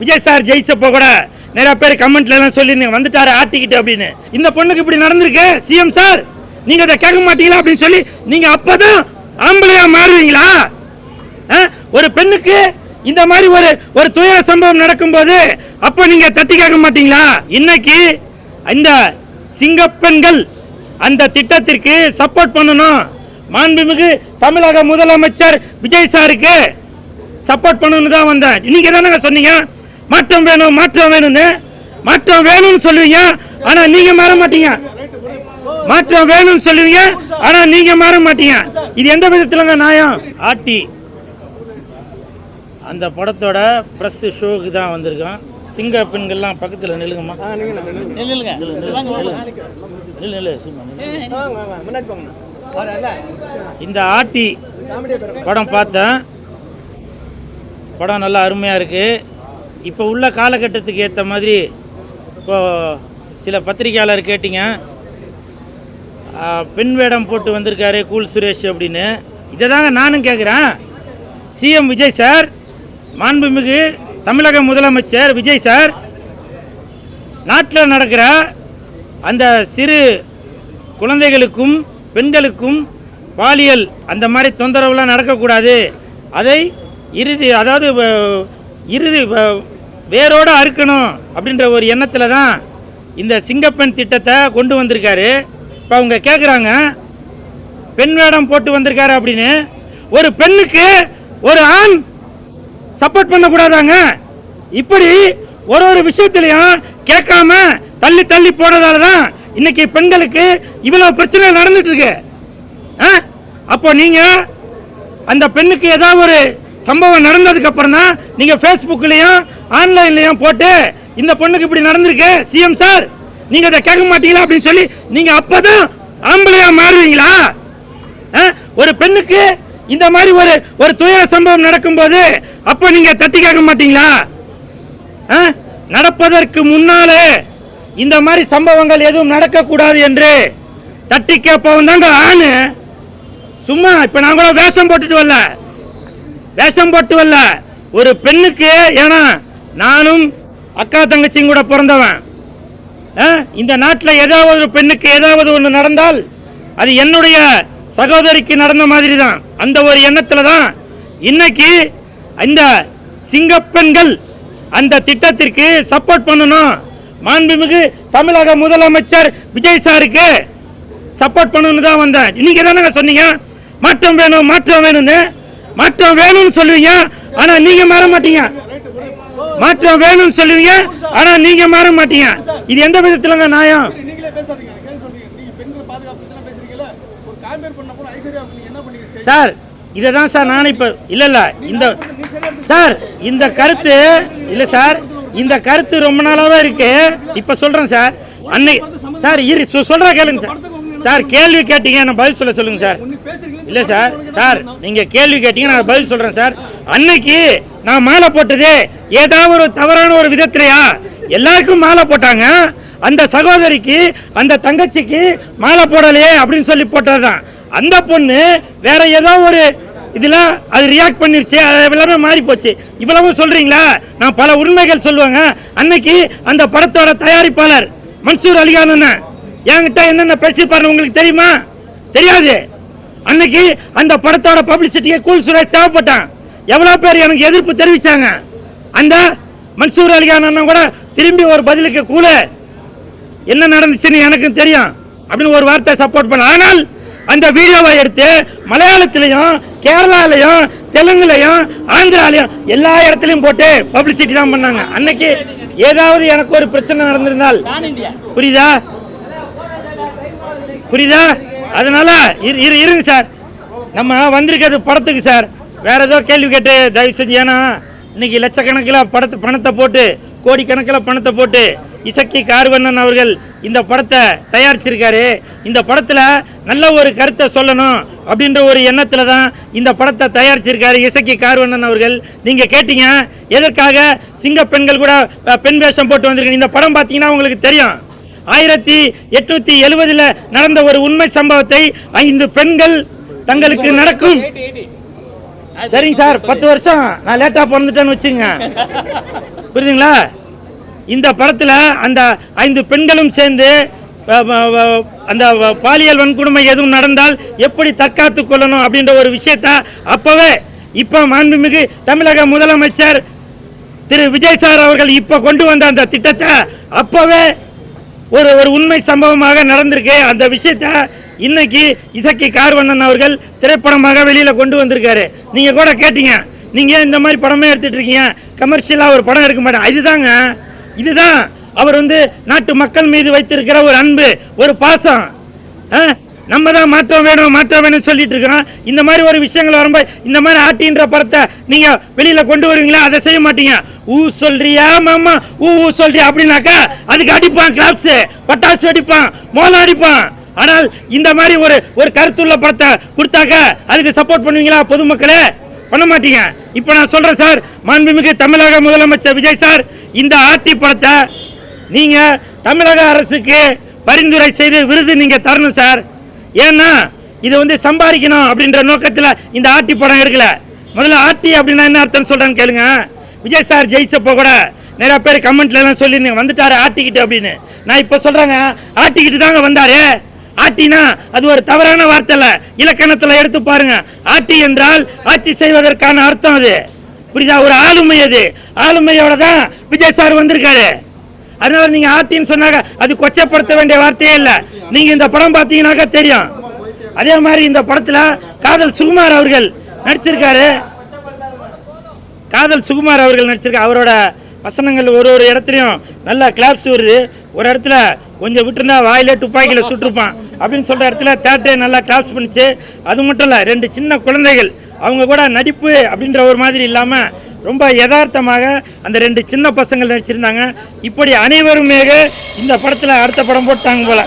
Vijay sir ஜெயிச்சப்போ கூட நிறைய பேர் கமெண்ட்ல எல்லாம் சொல்லியிருந்தீங்க வந்துட்டாரு ஆட்டிக்கிட்டு அப்படின்னு. இந்த பொண்ணுக்கு இப்படி நடந்திருக்கு சிஎம் சார், நீங்க அதை கேட்க மாட்டீங்களா அப்படின்னு சொல்லி நீங்க அப்பதான் ஆம்பளையா மாறுவீங்களா? ஒரு பெண்ணுக்கு இந்த மாதிரி ஒரு துயர சம்பவம் நடக்கும்போது அப்ப நீங்க தட்டி கேட்க மாட்டீங்களா? இன்னைக்கு இந்த சிங்கப்பெண்கள் அந்த திட்டத்திற்கு சப்போர்ட் பண்ணணும். மாண்புமிகு தமிழக முதலமைச்சர் விஜய் சாருக்கு சப்போர்ட் பண்ணணும்னு தான் வந்தேன். நீங்க தானங்க சொன்னீங்க மாற்றம் வேணும் மாற்றம் வேணும்னு. மாற்றம் வேணும்னு சொல்லுவீங்க, ஆனா நீங்க மாற மாட்டீங்க. மாற்றம் வேணும்னு சொல்லுவீங்க, ஆனா நீங்க மாற மாட்டீங்க. இது எந்த விதத்துலங்க நியாயம்? ஆட்டி அந்த படத்தோட பிரஸ் ஷோக்கு தான் வந்திருக்கோம். சிங்க பெண்கள்லாம் பக்கத்தில் நில்லுங்கம்மா. இந்த ஆட்டி படம் பார்த்தேன். படம் நல்லா அருமையாக இருக்குது. இப்போ உள்ள காலகட்டத்துக்கு ஏற்ற மாதிரி இப்போது சில பத்திரிகையாளர் கேட்டிங்க, பெண் வேடம் போட்டு வந்திருக்காரு கூல் சுரேஷ் அப்படின்னு. இதை தாங்க நானும் கேட்குறேன். சிஎம் விஜய் சார், மாண்புமிகு தமிழக முதலமைச்சர் விஜய் சார், நாட்டில் நடக்கிற அந்த சிறு குழந்தைகளுக்கும் பெண்களுக்கும் பாலியல் அந்த மாதிரி தொந்தரவுலாம் நடக்கக்கூடாது, அதை இறுதி வேரோடு அறுக்கணும் அப்படின்ற ஒரு எண்ணத்தில் தான் இந்த சிங்கப்பெண் திட்டத்தை கொண்டு வந்திருக்காரு. இப்போ அவங்க கேட்குறாங்க பெண் வேடம் போட்டு வந்திருக்காரு அப்படின்னு. ஒரு பெண்ணுக்கு ஒரு ஆண் சப்போர்ட் பண்ணக்கூடாதாங்க? இப்படி ஒரு விஷயத்திலையும் கேட்காம தள்ளி தள்ளி போனதால தான் இன்னைக்கு பெண்களுக்கு இவ்வளவு பிரச்சனை நடந்துட்டு இருக்கு. அப்போ நீங்க அந்த பெண்ணுக்கு ஏதாவது ஒரு சம்பவம் நடந்ததுக்கு அப்புறம் தான் நீங்க ஃபேஸ்புக்லயும் ஆன்லைன்லயும் போட்டு இந்த பொண்ணுக்கு இப்படி நடந்திருக்கு சிஎம் சார், நீங்க அதை கேட்க மாட்டீங்களா அப்படின்னு சொல்லி நீங்க அப்பதான் ஆம்பளையா மாறுவீங்களா? ஒரு பெண்ணுக்கு இந்த மாதிரி ஒரு துயர சம்பவம் நடக்கும்போது அப்ப நீங்க தட்டி கேட்க மாட்டீங்களா? நடப்பதற்கு முன்னாலே இந்த மாதிரி சம்பவங்கள் எதுவும் நடக்கக்கூடாது என்று தட்டி கேட்பவன் தாங்க ஆணு. சும்மா இப்ப நான் கூட வேஷம் போட்டு வரல. ஒரு பெண்ணுக்கு, ஏன்னா நானும் அக்கா தங்கச்சியும் கூட பிறந்தவன். இந்த நாட்டில் ஏதாவது ஒரு பெண்ணுக்கு ஏதாவது ஒன்று நடந்தால் அது என்னுடைய சகோதரிக்கு நடந்த மாதிரி தான். அந்த ஒரு எண்ணத்தில் தான் இன்னைக்கு இந்த சிங்கப்பெண்கள் அந்த திட்டத்திற்கு சப்போர்ட் பண்ணணும். மாண்புமிகு தமிழக முதலமைச்சர் விஜய் சாருக்கு சப்போர்ட் பண்ணணும்னு தான் வந்தேன். நீங்க தானங்க சொன்னீங்க மாற்றம் வேணும் மாற்றம் வேணும்னு. மாற்றம் வேணும்னு சொல்லுவீங்க, ஆனா நீங்க மாற மாட்டீங்க. மாற்றம் வேணும்னு சொல்லுவீங்க, ஆனா நீங்க மாற மாட்டீங்க. இது எந்த விதத்துலங்க நியாயம்? சார் இதை தான் சார் நான் இப்போ இல்லை இந்த சார் இந்த கருத்து இல்லை சார், இந்த கருத்து ரொம்ப நாளாவே இருக்கு. இப்போ சொல்றேன் சார். அன்னைக்கு சார் சொல்ற கேளுங்க சார். சார் கேள்வி கேட்டீங்க, நான் பதில் சொல்லுங்க சார். இல்லை சார் நீங்க கேள்வி கேட்டீங்க, நான் பதில் சொல்றேன் சார். அன்னைக்கு நான் மாலை போட்டது ஏதாவது ஒரு தவறான ஒரு விதத்திலையா? எல்லாருக்கும் மாலை போட்டாங்க, அந்த சகோதரிக்கு அந்த தங்கச்சிக்கு மாலை போடலையே அப்படின்னு சொல்லி போட்டதுதான். அந்த பொண்ணு வேற ஏதோ ஒரு இதுல அது ரியாக்ட் பண்ணிருச்சு, எல்லாமே மாறி போச்சு. இவ்வளவு சொல்றீங்களா? நான் பல உண்மைகள் சொல்லுவாங்க. அன்னைக்கு அந்த படத்தோட தயாரிப்பாளர் மன்சூர் அலிகான் என்கிட்ட என்னென்ன பேசியிருப்பாரு உங்களுக்கு தெரியுமா? தெரியாது. அன்னைக்கு அந்த படத்தோட பப்ளிசிட்டிக்கு கூல் சுரேஷ் தேவைப்பட்டான். எவ்வளவு பேர் எனக்கு எதிர்ப்பு தெரிவிச்சாங்க. அந்த மன்சூர் அலிகான் கூட திரும்பி ஒரு பதிலுக்கு கூல என்ன நடந்துச்சுன்னு எனக்கு தெரியும் அப்படின்னு ஒரு வார்த்தை சப்போர்ட் பண்ண. ஆனால் அந்த வீடியோவை எடுத்து மலையாளத்திலையும் கேரளாலையும் தெலுங்குலையும் ஆந்திராலையும் எல்லா இடத்துலையும் போட்டு பப்ளிசிட்டி தான் பண்ணாங்க. அன்னைக்கு ஏதாவது எனக்கு ஒரு பிரச்சனை நடந்திருந்தால் புரியுதா? அதனால இருங்க சார், நம்ம வந்திருக்கிறது படத்துக்கு சார். வேற ஏதோ கேள்வி கேட்டு தயவு செஞ்சு, ஏன்னா இன்னைக்கு லட்சக்கணக்கில் பணத்தை போட்டு கோடிக்கணக்கில் பணத்தை போட்டு இசக்கி கார்வண்ணன் அவர்கள் இந்த படத்தை தயாரிச்சிருக்காரு. இந்த படத்தில் நல்ல ஒரு கருத்தை சொல்லணும் அப்படின்ற ஒரு எண்ணத்தில் தான் இந்த படத்தை தயாரிச்சிருக்காரு இசக்கி கார்வண்ணன் அவர்கள். நீங்கள் கேட்டீங்க எதற்காக சிங்க பெண்கள் கூட பெண் வேஷம் போட்டு வந்திருக்கீங்க. இந்த படம் பார்த்தீங்கன்னா உங்களுக்கு தெரியும். 1870 நடந்த ஒரு உண்மை சம்பவத்தை 5 பெண்கள் தங்களுக்கு நடக்கும். சரிங்க சார், 10 வருஷம் நான் லேட்டாக பிறந்துட்டேன்னு வச்சுங்க. புரியுதுங்களா? இந்த படத்தில் அந்த 5 பெண்களும் சேர்ந்து அந்த பாலியல் வன்கொடுமை எதுவும் நடந்தால் எப்படி தற்காத்து கொள்ளணும் அப்படின்ற ஒரு விஷயத்த அப்போவே இப்போ மாண்புமிகு தமிழக முதலமைச்சர் திரு விஜய் சார் அவர்கள் இப்போ கொண்டு வந்த அந்த திட்டத்தை அப்போவே ஒரு உண்மை சம்பவமாக நடந்திருக்கு. அந்த விஷயத்த இன்னைக்கு இசக்கி கார்வண்ணன் அவர்கள் திரைப்படமாக வெளியில் கொண்டு வந்திருக்காரு. நீங்கள் கூட கேட்டீங்க, நீங்கள் இந்த மாதிரி படமே எடுத்துகிட்டு இருக்கீங்க, கமர்ஷியலாக ஒரு படம் எடுக்க மாட்டேன். இதுதான் அவர் நாட்டு மக்கள் மீது வைத்திருக்கிற ஒரு அன்பு, ஒரு பாசம். நம்ம தான் மாற்றம் வேணும் சொல்லிட்டு இருக்கோம். இந்த மாதிரி ஒரு விஷயங்கள் வரும்போது இந்த மாதிரி ஆட்டின்ற படத்தை நீங்கள் வெளியில் கொண்டு வருவீங்களா? அதை செய்ய மாட்டீங்க. சொல்றியா மாமா சொல்றியா அப்படின்னாக்கா அதுக்கு அடிப்பான், கிளாப்ஸ் பட்டாசு அடிப்பான், மோளம் அடிப்பான். ஆனால் இந்த மாதிரி ஒரு கருத்துள்ள படத்தை கொடுத்தாக்க அதுக்கு சப்போர்ட் பண்ணுவீங்களா? பொதுமக்களே பண்ண மாட்டீங்க. இப்போ நான் சொல்றேன் சார், மாண்புமிகு தமிழக முதலமைச்சர் விஜய் சார், இந்த ஆட்டி படத்தை நீங்க தமிழக அரசுக்கு பரிந்துரை செய்து விருது நீங்க தரணும் சார். ஏன்னா இது சம்பாதிக்கணும் அப்படின்ற நோக்கத்தில் இந்த ஆட்டி படம் எடுக்கல. முதல்ல ஆட்டி அப்படின்னா என்ன அர்த்தம் சொல்றேன்னு கேளுங்க. விஜய் சார் ஜெயிச்சப்போ கூட நிறைய பேர் கமெண்ட்ல எல்லாம் சொல்லியிருந்தீங்க, வந்துட்டாரு ஆட்டிக்கிட்டு அப்படின்னு. நான் இப்போ சொல்றேங்க, ஆட்டிக்கிட்டு தாங்க வந்தாரு. ஆட்டினா அது ஒரு தவறான வார்த்தை இல்ல, இலக்கணத்துல எடுத்து பாருங்க. ஆட்டி என்றால் ஆட்சி செய்வதற்கான அர்த்தம். அது புரியுதா? ஒரு ஆளுமை, அது ஆளுமையோட தான் விஜய் சார் வந்திருக்காரு. அதனால நீங்க ஆட்டின்னு சொன்னாங்க அது கொச்சப்படுத்த வேண்டிய வார்த்தையே இல்லை. நீங்க இந்த படம் பார்த்தீங்கன்னாக்கா தெரியும். அதே மாதிரி இந்த படத்துல காதல் சுகுமார் அவர்கள் நடிச்சிருக்காரு. அவரோட வசனங்கள் ஒரு இடத்துலையும் நல்லா கிளாப்ஸ் வருது. ஒரு இடத்துல கொஞ்சம் விட்டுருந்தா வாயிலே துப்பாக்கியில் சுட்டிருப்பான் அப்படின்னு சொல்கிற இடத்துல தேட்டரே நல்லா கிளாப்ஸ் பண்ணிச்சு. அது மட்டும் இல்லை, 2 சின்ன குழந்தைகள் அவங்க கூட நடிப்பு அப்படின்ற ஒரு மாதிரி இல்லாமல் ரொம்ப யதார்த்தமாக அந்த 2 சின்ன பசங்கள் நடிச்சிருந்தாங்க. இப்படி அனைவருமே இந்த படத்தில் அடுத்த படம் போட்டாங்க போல.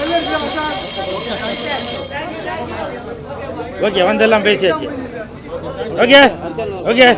ஓகே, வந்தெல்லாம் பேசியாச்சு. ஓகே.